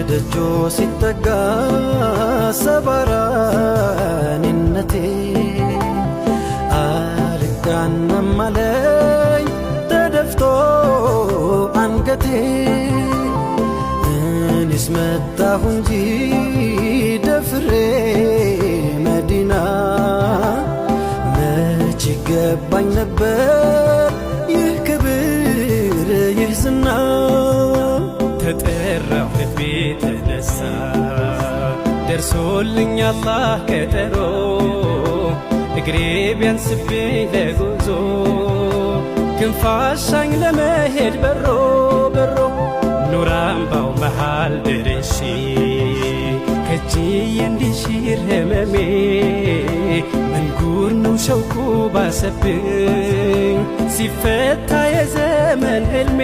ደጆ ሲጠጋ ሰባራኒነቴ አልጋናም አለኝ ተደፍቶ አንገቴ እኔስ መጣሁ እንጂ ደፍሬ መዲና መች ይገባኝ ነበር ይህ ክብር ይህ ዝና ተጠራሁ ልቤ ተነሳ ደርሶልኝ አላህ ቀጠሮ እግሬ ቢያንስብኝ ለጉዞ ክንፋሻኝ ለመሄድ በሮ በሮ ኑር አምባው መሃል ደርሼ ከእጅዬ እንዲሽር ህመሜ ምን ጉር ነው ሸውቁ ባሰብኝ ሲፈታ የዘመን ሕልሜ